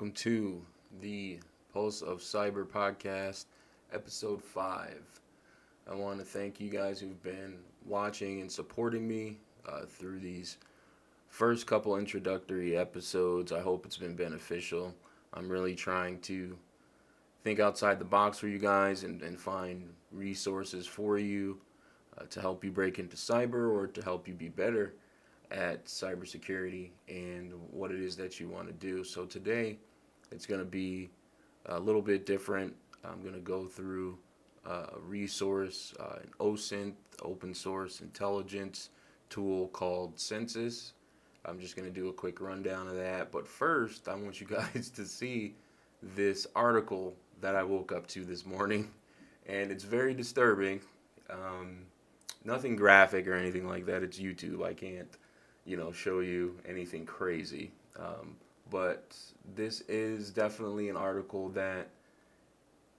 welcome to the Pulse of Cyber podcast, episode 5. I want to thank you guys who've been watching and supporting me through these first couple introductory episodes. I hope it's been beneficial. I'm really trying to think outside the box for you guys and find resources for you to help you break into cyber or to help you be better at cybersecurity and what it is that you want to do. So today it's going to be a little bit different. I'm going to go through a resource, an OSINT, open source intelligence tool called Census. I'm just going to do a quick rundown of that. But first, I want you guys to see this article that I woke up to this morning. And it's very disturbing. Nothing graphic or anything like that. It's YouTube. I can't show you anything crazy. But this is definitely an article that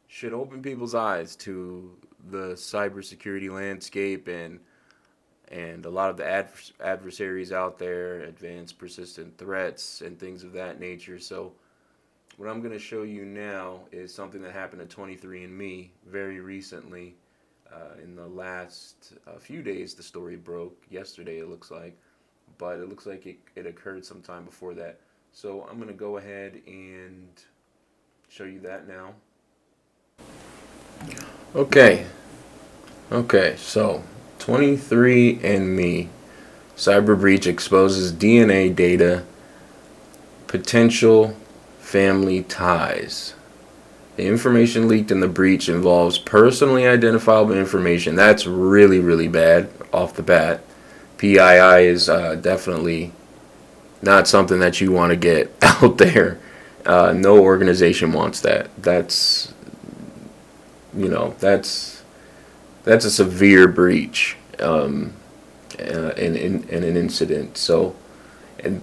should open people's eyes to the cybersecurity landscape and a lot of the adversaries out there, advanced persistent threats and things of that nature. So what I'm going to show you now is something that happened at 23andMe very recently. In the last few days, the story broke. Yesterday, it looks like. But it looks like it occurred sometime before that. So I'm going to go ahead and show you that now. Okay, so 23andMe cyber breach exposes DNA data, potential family ties. The information leaked in the breach involves personally identifiable information. That's really, really bad off the bat. PII is definitely not something that you want to get out there. No organization wants that. That's a severe breach in an incident. So,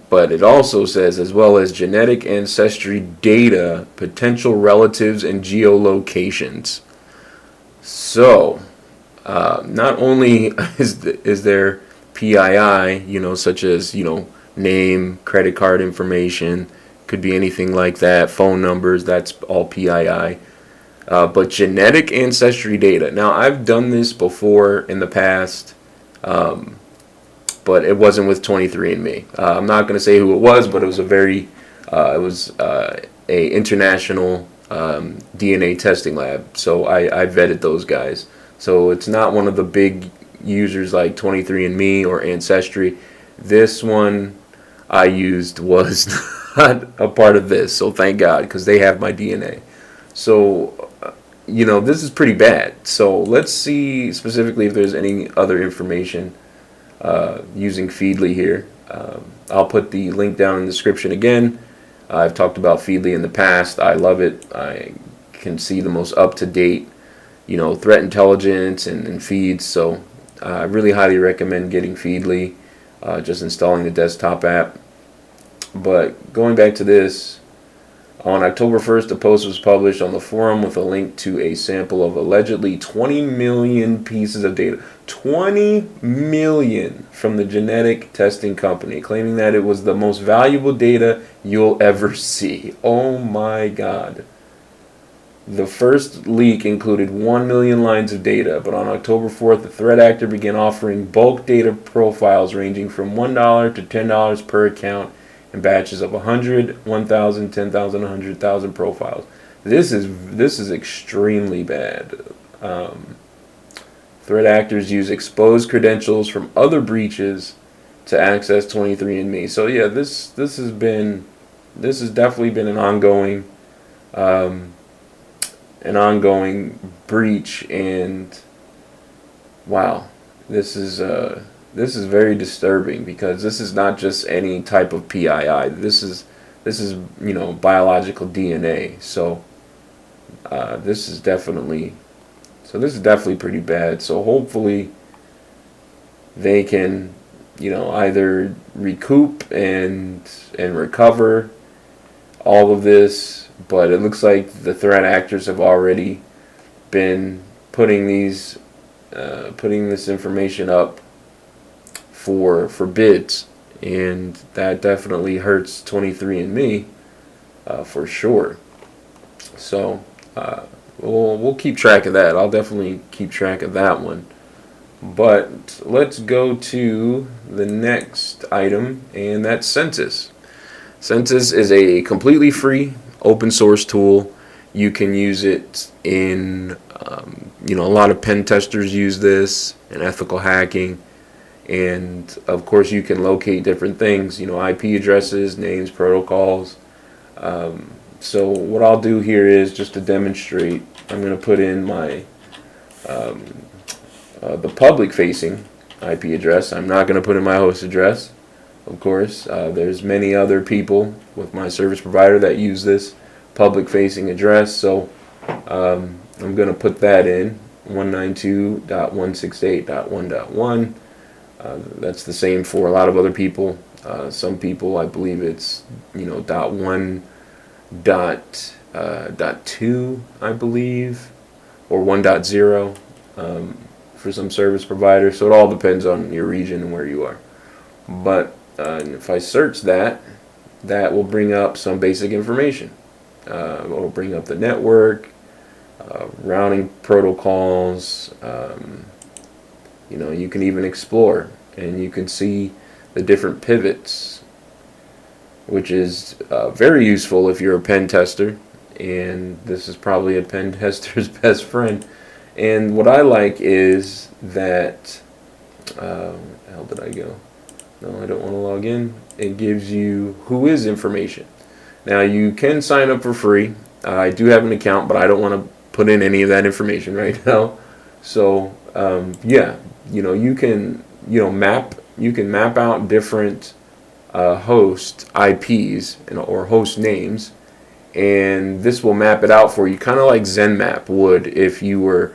but it also says, as well as genetic ancestry data, potential relatives, and geolocations. So, not only is there PII, such as, name, credit card information, could be anything like that, phone numbers, that's all PII. But genetic ancestry data. Now, I've done this before in the past, but it wasn't with 23andMe. I'm not going to say who it was, but it was a international DNA testing lab. So I vetted those guys. So it's not one of the big users like 23andMe or Ancestry. This one I used was not a part of this, so thank God, because they have my DNA. So, this is pretty bad. So let's see specifically if there's any other information using Feedly here. I'll put the link down in the description again. I've talked about Feedly in the past. I love it. I can see the most up-to-date, threat intelligence and feeds. So I really highly recommend getting Feedly, just installing the desktop app. But going back to this, on October 1st, a post was published on the forum with a link to a sample of allegedly 20 million pieces of data. 20 million from the genetic testing company, claiming that it was the most valuable data you'll ever see. Oh my God. The first leak included 1 million lines of data, but on October 4th, the threat actor began offering bulk data profiles ranging from $1 to $10 per account in batches of 100, 1,000, 10,000, 100,000 profiles. This is extremely bad. Threat actors use exposed credentials from other breaches to access 23andMe. So yeah, this has definitely been an ongoing breach, and wow, this is very disturbing, because this is not just any type of PII. This is biological DNA. So this is definitely pretty bad. So hopefully they can either recoup and recover all of this. But it looks like the threat actors have already been putting this information up for bids, and that definitely hurts 23andMe. for sure. So we'll keep track of that. I'll definitely keep track of that one. But let's go to the next item, and that's Census. Census is a completely free open source tool. You can use it in, a lot of pen testers use this in ethical hacking. And of course, you can locate different things, IP addresses, names, protocols. So what I'll do here is just to demonstrate, I'm going to put in my the public facing IP address. I'm not going to put in my host address, of course. There's many other people with my service provider that use this public facing address, so I'm going to put that in 192.168.1.1. That's the same for a lot of other people. Some people, I believe it's .1 .2, I believe, or 1.0 for some service providers. So it all depends on your region and where you are. But if I search that, that will bring up some basic information. It will bring up the network, routing protocols. You can even explore, and you can see the different pivots, which is very useful if you're a pen tester, and this is probably a pen tester's best friend. And what I like is that, how did I go? No, I don't want to log in. It gives you Whois information. Now you can sign up for free. I do have an account, but I don't want to put in any of that information right now. So you can map out different host IPs or host names, and this will map it out for you, kind of like ZenMap would if you were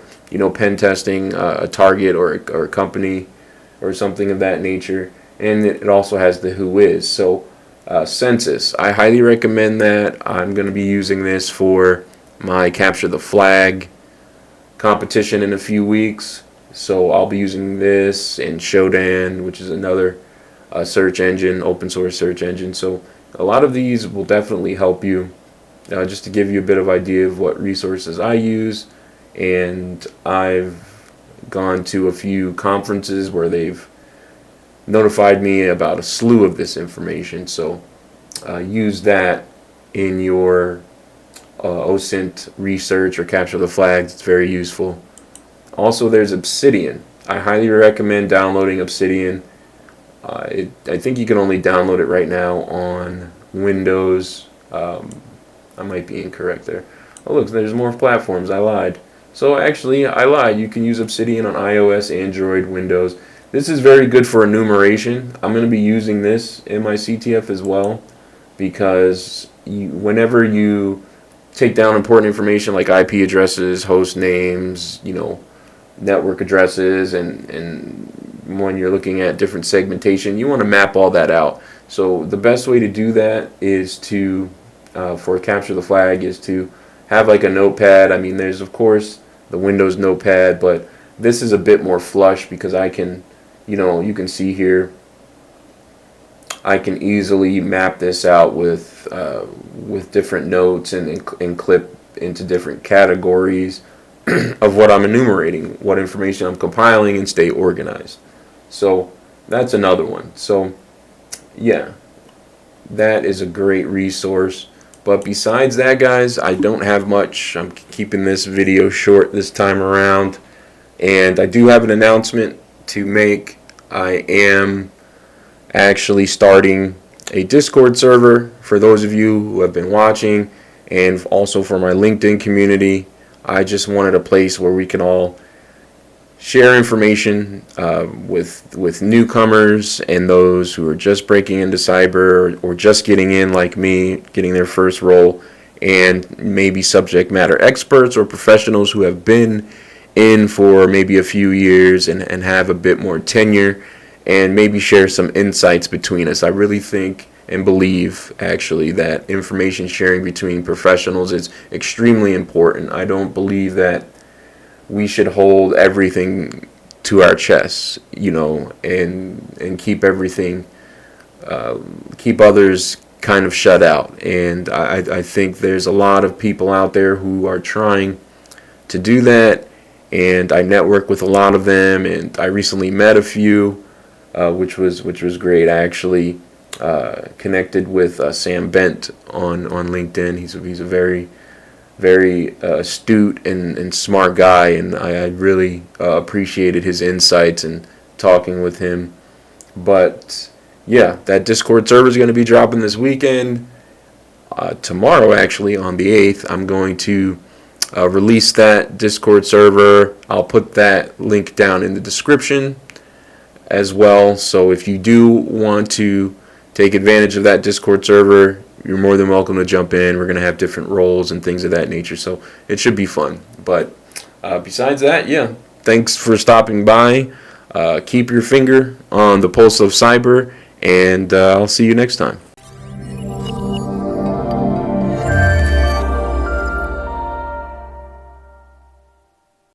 pen testing a target or a company or something of that nature. And it also has the Whois. So Census, I highly recommend that. I'm going to be using this for my Capture the Flag competition in a few weeks. So I'll be using this and Shodan, which is another search engine, open source search engine. So a lot of these will definitely help you. Just to give you a bit of idea of what resources I use, and I've gone to a few conferences where they've notified me about a slew of this information. So use that in your OSINT research or Capture the Flags. It's very useful. Also, there's Obsidian. I highly recommend downloading Obsidian. I think you can only download it right now on Windows. I might be incorrect there. Oh, look, there's more platforms. I lied. So actually, I lied. You can use Obsidian on iOS, Android, Windows. This is very good for enumeration. I'm going to be using this in my CTF as well, because whenever you take down important information like IP addresses, host names, network addresses, and when you're looking at different segmentation, you want to map all that out. So the best way to do that is to, for Capture the Flag, is to have like a notepad. I mean, there's of course the Windows notepad, but this is a bit more flush because I can, you can see here, I can easily map this out with different notes and clip into different categories of what I'm enumerating, what information I'm compiling, and stay organized. So that's another one. So yeah, that is a great resource. But besides that, guys, I don't have much. I'm keeping this video short this time around. And I do have an announcement to make. I am actually starting a Discord server for those of you who have been watching, and also for my LinkedIn community. I just wanted a place where we can all share information with newcomers and those who are just breaking into cyber or just getting in like me, getting their first role, and maybe subject matter experts or professionals who have been in for maybe a few years and have a bit more tenure, and maybe share some insights between us. I really think and believe actually that information sharing between professionals is extremely important. I don't believe that we should hold everything to our chests, and keep everything, keep others kind of shut out. And I think there's a lot of people out there who are trying to do that, and I network with a lot of them, and I recently met a few, which was great. I actually connected with Sam Bent on LinkedIn. He's a very astute and smart guy, and I really appreciated his insights and talking with him. But yeah, that Discord server is going to be dropping this weekend. Tomorrow, actually, on the 8th, I'm going to release that Discord server. I'll put that link down in the description as well. So if you do want to take advantage of that Discord server, you're more than welcome to jump in. We're going to have different roles and things of that nature, so it should be fun. But besides that, yeah, thanks for stopping by. Keep your finger on the pulse of cyber, and I'll see you next time.